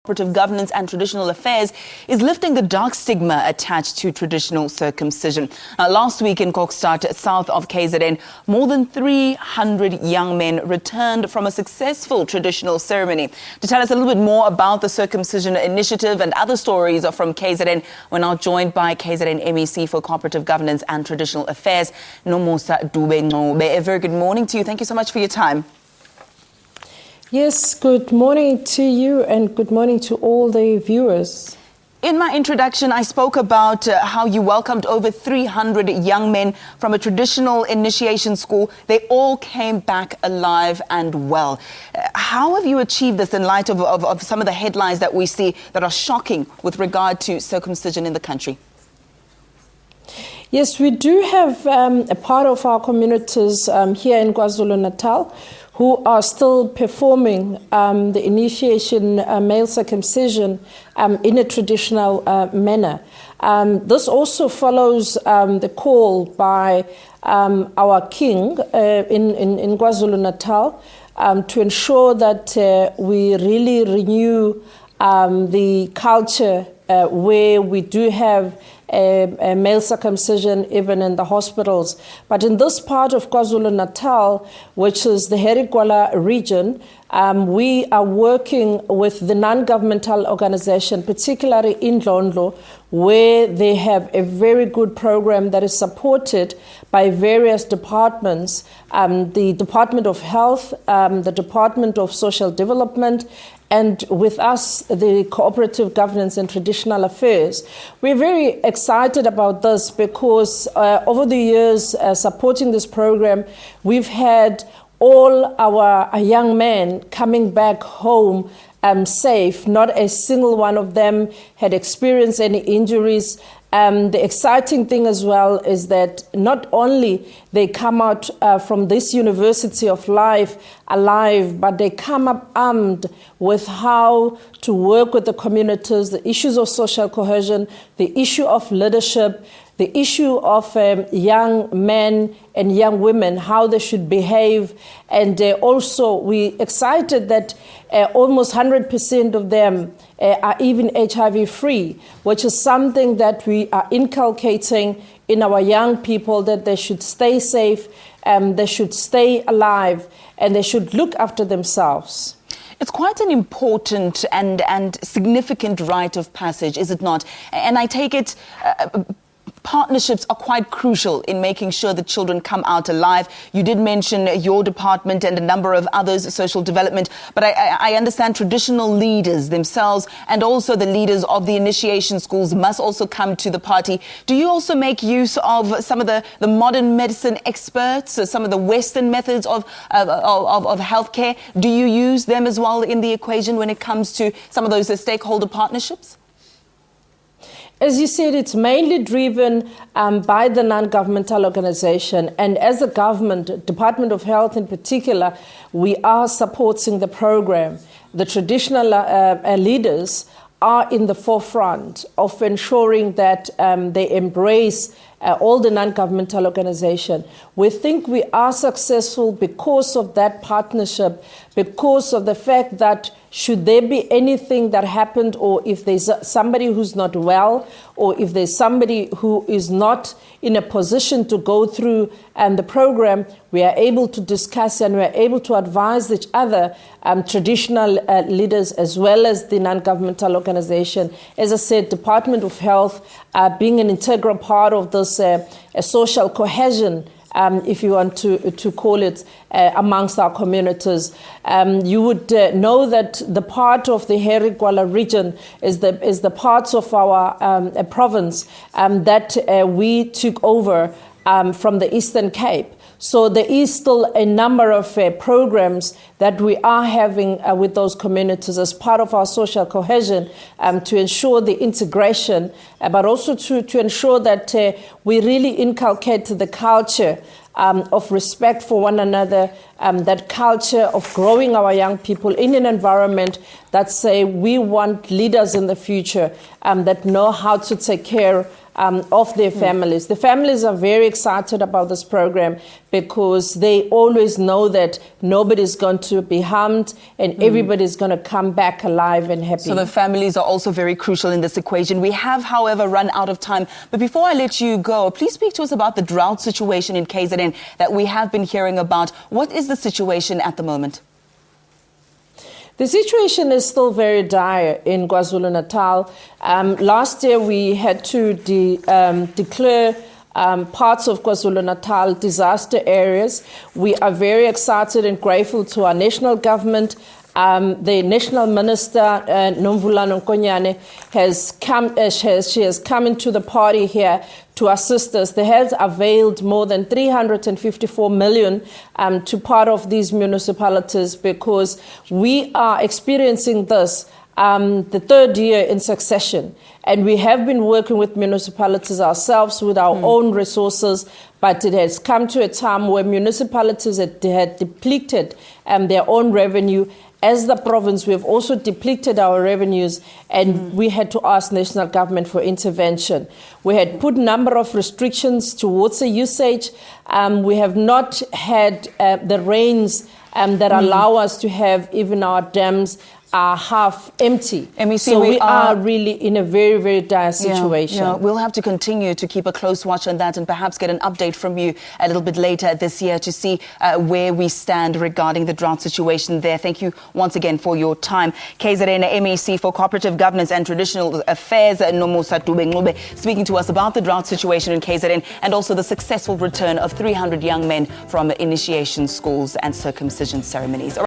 Co-operative Governance and Traditional Affairs is lifting the dark stigma attached to traditional circumcision. Last week in Kokstad, south of KZN, more than 300 young men returned from a successful traditional ceremony. To tell us a little bit more about the circumcision initiative and other stories from KZN, we're now joined by KZN MEC for Cooperative Governance and Traditional Affairs, Nomusa Dube-Ncube. A very good morning to you. Thank you so much for your time. Yes, good morning to you and good morning to all the viewers. In my introduction, I spoke about how you welcomed over 300 young men from a traditional initiation school. They all came back alive and well. How have you achieved this in light of some of the headlines that we see that are shocking with regard to circumcision in the country? Yes, we do have a part of our communities here in KwaZulu-Natal who are still performing the initiation male circumcision in a traditional manner. This also follows the call by our king in KwaZulu-Natal to ensure that we really renew the culture where we do have a male circumcision even in the hospitals. But in this part of KwaZulu-Natal, which is the Herigwala region, we are working with the non-governmental organization, particularly in Ndlondlo, where they have a very good program that is supported by various departments, the Department of Health, the Department of Social Development, and with us, the Cooperative Governance and Traditional Affairs. We're very excited about this because over the years supporting this program, we've had all our young men coming back home safe. Not a single one of them had experienced any injuries. The exciting thing as well is that not only they come out from this University of Life alive, but they come up armed with how to work with the communities, the issues of social cohesion, the issue of leadership, the issue of young men and young women, how they should behave. And also we're excited that almost 100% of them are even HIV-free, which is something that we are inculcating in our young people, that they should stay safe, they should stay alive, and they should look after themselves. It's quite an important and significant rite of passage, is it not? And I take it partnerships are quite crucial in making sure that children come out alive. You did mention your department and a number of others, social development, but I understand traditional leaders themselves and also the leaders of the initiation schools must also come to the party. Do you also make use of some of the modern medicine experts, some of the Western methods of healthcare? Do you use them as well in the equation when it comes to some of those stakeholder partnerships? As you said, it's mainly driven by the non-governmental organization. And as a government, Department of Health in particular, we are supporting the program. The traditional leaders are in the forefront of ensuring that they embrace all the non-governmental organization. We think we are successful because of that partnership, because of the fact that should there be anything that happened, or if there's somebody who's not well, or if there's somebody who is not in a position to go through the program, we are able to discuss and we are able to advise each other, traditional leaders as well as the non-governmental organization. As I said, Department of Health being an integral part of this social cohesion, if you want to call it, amongst our communities. You would know that the part of the Herigwala region is the parts of our province that we took over from the Eastern Cape. So there is still a number of programs that we are having with those communities as part of our social cohesion to ensure the integration, but also to ensure that we really inculcate the culture of respect for one another, that culture of growing our young people in an environment that say we want leaders in the future that know how to take care of their families. The families are very excited about this program because they always know that nobody's going to be harmed and everybody's going to come back alive and happy. So the families are also very crucial in this equation. We have, however, run out of time. But before I let you go, please speak to us about the drought situation in KZN that we have been hearing about. What is the situation at the moment? The situation is still very dire in KwaZulu-Natal. Last year we had to declare parts of KwaZulu-Natal disaster areas. We are very excited and grateful to our national government. The national minister, Nomvulano Nkonyane, she has come into the party here to assist us. They have availed more than 354 million to part of these municipalities because we are experiencing this the third year in succession. And we have been working with municipalities ourselves with our own resources, but it has come to a time where municipalities had depleted their own revenue. As the province, we have also depleted our revenues and we had to ask national government for intervention. We had put a number of restrictions towards the usage. We have not had the rains that allow us to have even our dams are half empty. MEC, so we are really in a very, very dire situation. Yeah, we'll have to continue to keep a close watch on that and perhaps get an update from you a little bit later this year to see where we stand regarding the drought situation there. Thank you once again for your time. KZN MEC for Cooperative Governance and Traditional Affairs, Nomusa Dube-Ncube, speaking to us about the drought situation in KZN and also the successful return of 300 young men from initiation schools and circumcision ceremonies.